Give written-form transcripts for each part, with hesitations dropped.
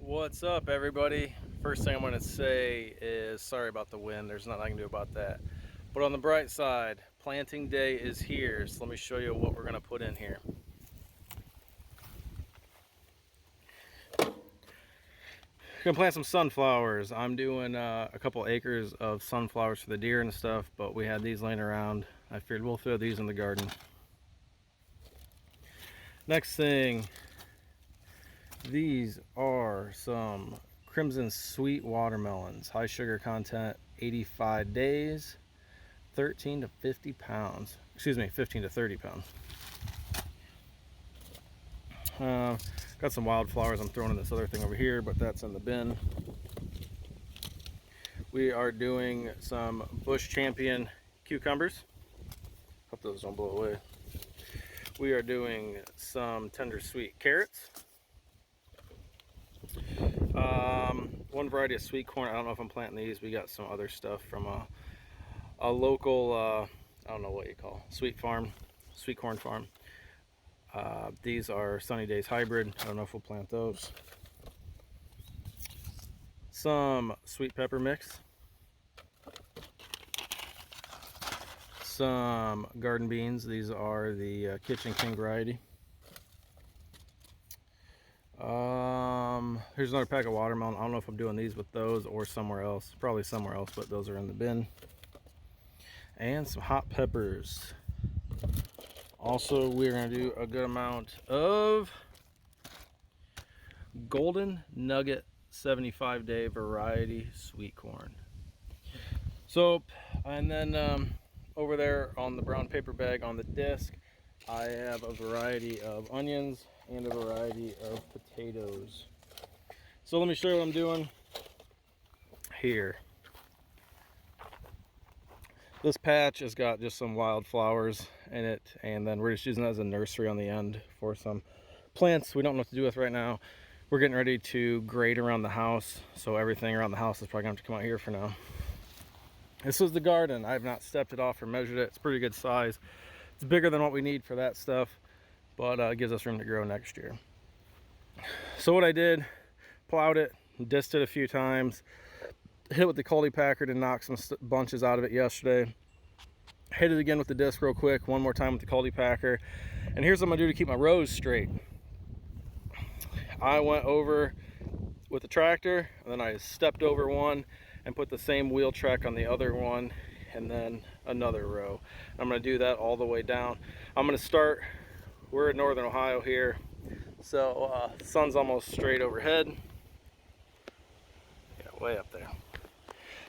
What's up, everybody? First thing I'm going to say is sorry about the wind. There's nothing I can do about that. But on the bright side, planting day is here. So let me show you what we're going to put in here. We're going to plant some sunflowers. I'm doing a couple acres of sunflowers for the deer and stuff, but we had these laying around. I figured we'll throw these in the garden. Next thing, these are some Crimson Sweet watermelons, high sugar content, 85 days, 13 to 50 pounds. Excuse me, 15 to 30 pounds. Got some wildflowers I'm throwing in this other thing over here, but that's in the bin. We are doing some Bush Champion cucumbers. Hope those don't blow away. We are doing some tender sweet carrots. One variety of sweet corn. I don't know if I'm planting these. We got some other stuff from a local, I don't know what you call, sweet corn farm. These are Sunny Days hybrid. I don't know if we'll plant those. Some sweet pepper mix. Some garden beans. These are the Kitchen King variety. Here's another pack of watermelon. I don't know if I'm doing these with those or somewhere else. Probably somewhere else, but those are in the bin. And some hot peppers. Also, we're going to do a good amount of Golden Nugget 75-day variety sweet corn. So, and then over there on the brown paper bag on the disc, I have a variety of onions and a variety of potatoes. So let me show you what I'm doing here. This patch has got just some wildflowers in it, and then we're just using that as a nursery on the end for some plants we don't know what to do with right now. We're getting ready to grade around the house, so everything around the house is probably going to have to come out here for now. This is the garden. I have not stepped it off or measured it. It's pretty good size. It's bigger than what we need for that stuff, but it gives us room to grow next year. So what I did, plowed it, dissed it a few times, hit it with the cultipacker to knock some bunches out of it yesterday. Hit it again with the disc real quick, one more time with the cultipacker. And here's what I'm gonna do to keep my rows straight. I went over with the tractor, and then I stepped over one and put the same wheel track on the other one, and then another row. I'm gonna do that all the way down. I'm gonna start, we're in northern Ohio here, so sun's almost straight overhead. Yeah, way up there.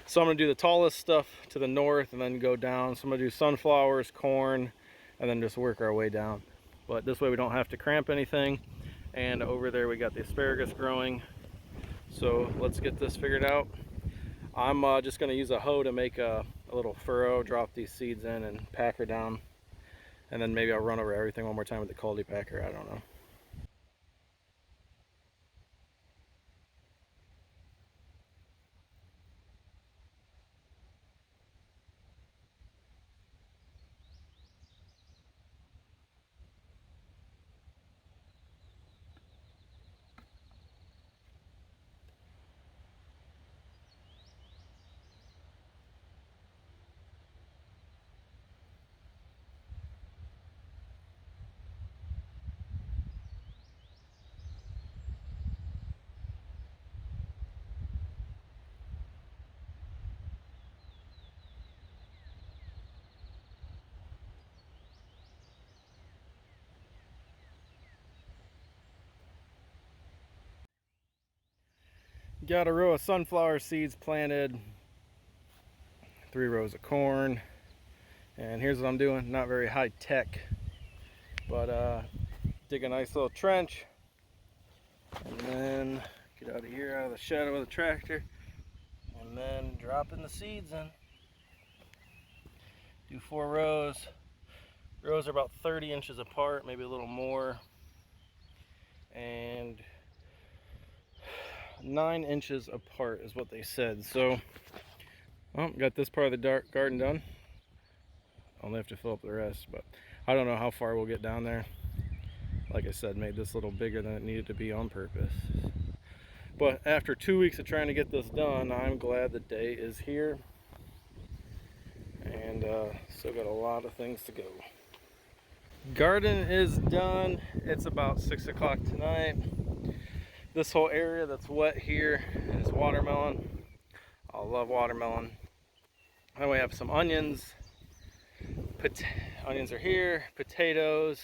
So I'm gonna do the tallest stuff to the north and then go down. So I'm gonna do sunflowers, corn, and then just work our way down. But this way we don't have to cramp anything. And over there we got the asparagus growing. So let's get this figured out. I'm just gonna use a hoe to make a little furrow, drop these seeds in and pack her down. And then maybe I'll run over everything one more time with the cultipacker, I don't know. Got a row of sunflower seeds planted, 3 rows of corn, and here's what I'm doing. Not very high tech, but dig a nice little trench, and then get out of here, out of the shadow of the tractor, and then dropping the seeds in. Do 4 rows. Rows are about 30 inches apart, maybe a little more, and 9 inches apart is what they said. So, well, got this part of the garden done. Only have to fill up the rest, but I don't know how far we'll get down there. Like I said, made this a little bigger than it needed to be on purpose. But after 2 weeks of trying to get this done, I'm glad the day is here. And still got a lot of things to go. Garden is done. It's about 6 o'clock tonight. This whole area that's wet here is watermelon. I love watermelon. Then we have some onions. Onions are here, potatoes,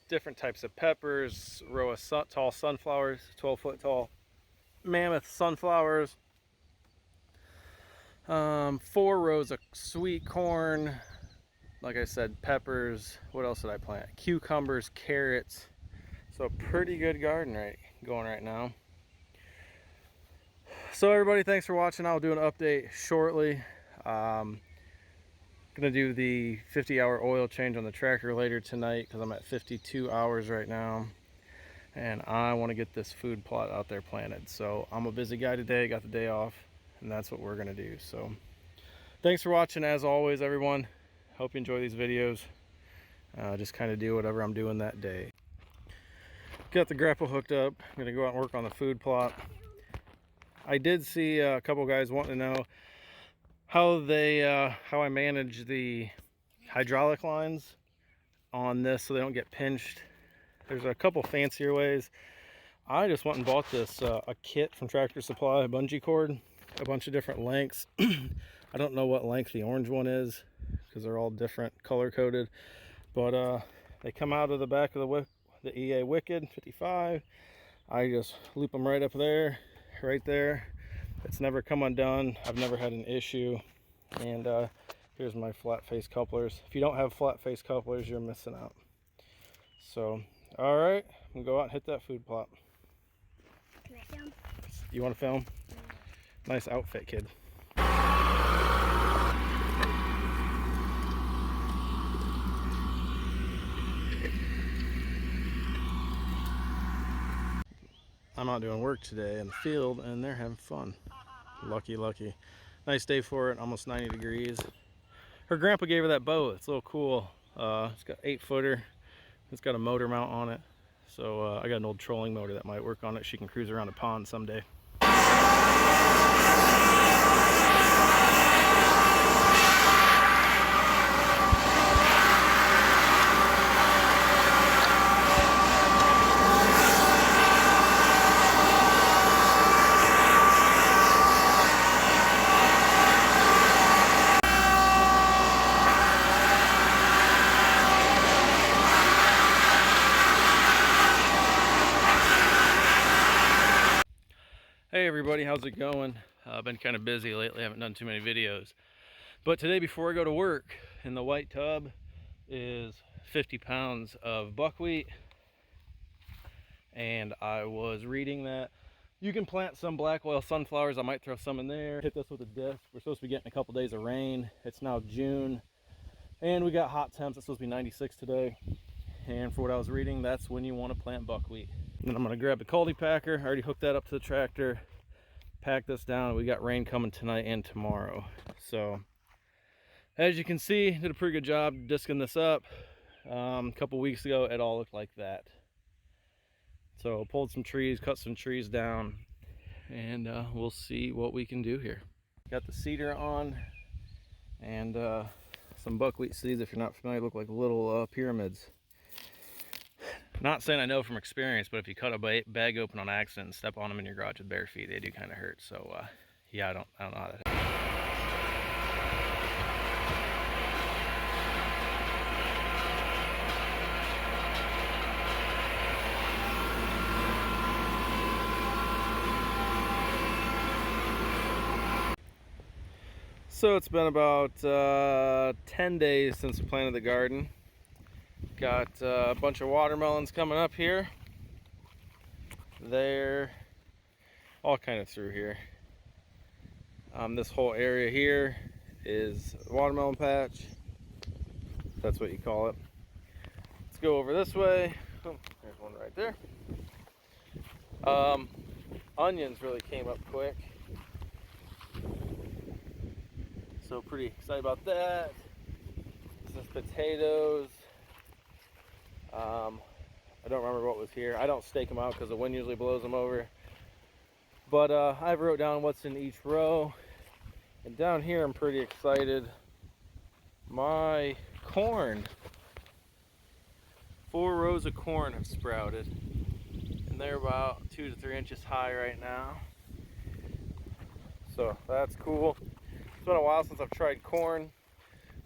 different types of peppers, row of tall sunflowers, 12-foot tall mammoth sunflowers, 4 rows of sweet corn, like I said, peppers. What else did I plant? Cucumbers, carrots. So a pretty good garden going right now. So everybody, thanks for watching. I'll do an update shortly. Gonna do the 50-hour oil change on the tractor later tonight because I'm at 52 hours right now, and I want to get this food plot out there planted. So I'm a busy guy today, got the day off, and that's what we're gonna do. So thanks for watching as always, everyone. Hope you enjoy these videos. Just kind of do whatever I'm doing that day. Got the grapple hooked up. I'm gonna go out and work on the food plot. I did see a couple guys wanting to know how I manage the hydraulic lines on this so they don't get pinched. There's a couple fancier ways. I just went and bought this a kit from Tractor Supply, a bungee cord, a bunch of different lengths. I don't know what length the orange one is because they're all different, color coded, but they come out of the back of the EA Wicked 55. I just loop them right up there, right there. It's never come undone. I've never had an issue. And here's my flat face couplers. If you don't have flat face couplers, you're missing out. So, all right, I'm gonna go out and hit that food plot. Can I film? You want to film? Yeah. Nice outfit, kid. I'm out doing work today in the field and they're having fun. Lucky, lucky. Nice day for it, almost 90 degrees. Her grandpa gave her that boat. It's a little cool. It's got 8-footer. It's got a motor mount on it. So I got an old trolling motor that might work on it. She can cruise around a pond someday. Hey everybody, how's it going? I've been kind of busy lately, I haven't done too many videos. But today before I go to work, in the white tub is 50 pounds of buckwheat. And I was reading that you can plant some black oil sunflowers. I might throw some in there. Hit this with a disc. We're supposed to be getting a couple days of rain. It's now June. And we got hot temps. It's supposed to be 96 today. And for what I was reading, that's when you want to plant buckwheat. And then I'm going to grab the Caldy packer. I already hooked that up to the tractor. Pack this down. We got rain coming tonight and tomorrow. So as you can see, did a pretty good job disking this up. A couple weeks ago, it all looked like that. So pulled some trees, cut some trees down, and we'll see what we can do here. Got the cedar on and some buckwheat seeds. If you're not familiar, look like little pyramids. Not saying I know from experience, but if you cut a bag open on accident and step on them in your garage with bare feet, they do kind of hurt. So yeah, I don't know how that happens. So it's been about 10 days since we planted the garden. Got a bunch of watermelons coming up here. They're all kind of through here. This whole area here is a watermelon patch. That's what you call it. Let's go over this way. Oh, there's one right there. Onions really came up quick. So pretty excited about that. This is potatoes. I don't remember what was here. I don't stake them out because the wind usually blows them over. But I wrote down what's in each row. And down here, I'm pretty excited. My corn, 4 rows of corn have sprouted. And they're about 2 to 3 inches high right now. So that's cool. It's been a while since I've tried corn.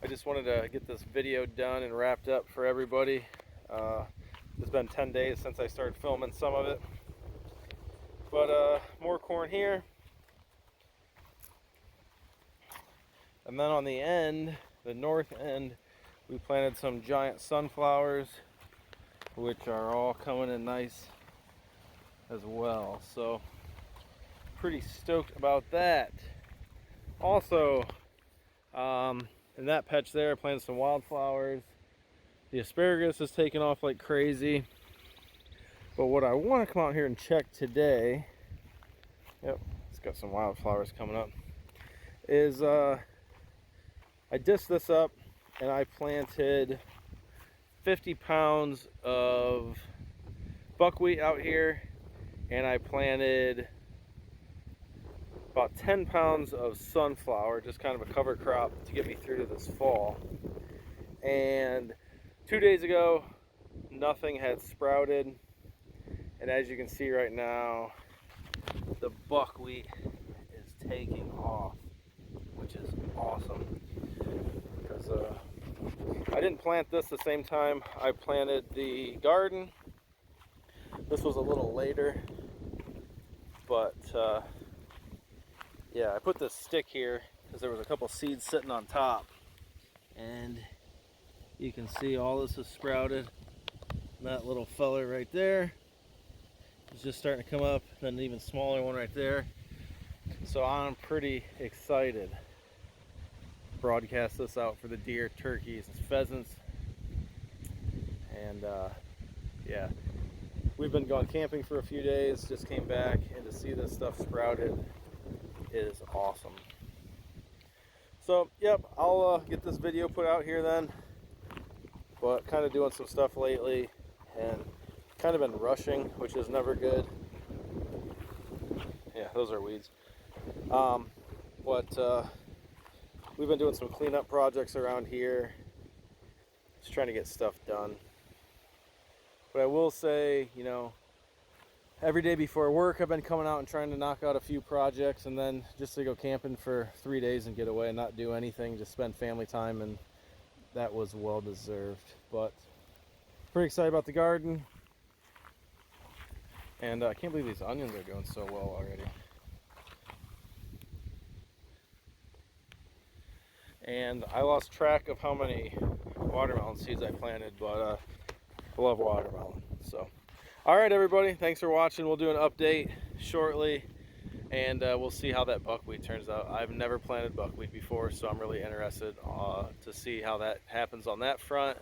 I just wanted to get this video done and wrapped up for everybody. It's been 10 days since I started filming some of it. But more corn here. And then on the end, the north end, we planted some giant sunflowers, which are all coming in nice as well. So pretty stoked about that. Also, in that patch there, I planted some wildflowers. The asparagus is taking off like crazy. But what I want to come out here and check today, yep, it's got some wildflowers coming up, is I disced this up and I planted 50 pounds of buckwheat out here, and I planted about 10 pounds of sunflower, just kind of a cover crop to get me through to this fall. And 2 days ago, nothing had sprouted. And as you can see right now, the buckwheat is taking off, which is awesome. Because I didn't plant this the same time I planted the garden. This was a little later, but yeah, I put this stick here because there was a couple seeds sitting on top, and you can see all this is sprouted. And that little fella right there is just starting to come up, then an even smaller one right there. So I'm pretty excited to broadcast this out for the deer, turkeys, and pheasants. And yeah, we've been going camping for a few days, just came back, and to see this stuff sprouted is awesome. So yep, I'll get this video put out here then, but kind of doing some stuff lately and kind of been rushing, which is never good. Yeah, those are weeds. But we've been doing some cleanup projects around here, just trying to get stuff done. But I will say, you know, every day before work I've been coming out and trying to knock out a few projects, and then just to go camping for 3 days and get away and not do anything, just spend family time, and that was well deserved. But pretty excited about the garden, and I can't believe these onions are doing so well already. And I lost track of how many watermelon seeds I planted, but I love watermelon. So all right, everybody, thanks for watching. We'll do an update shortly, and we'll see how that buckwheat turns out. I've never planted buckwheat before, so I'm really interested to see how that happens on that front,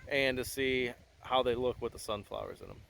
and to see how they look with the sunflowers in them.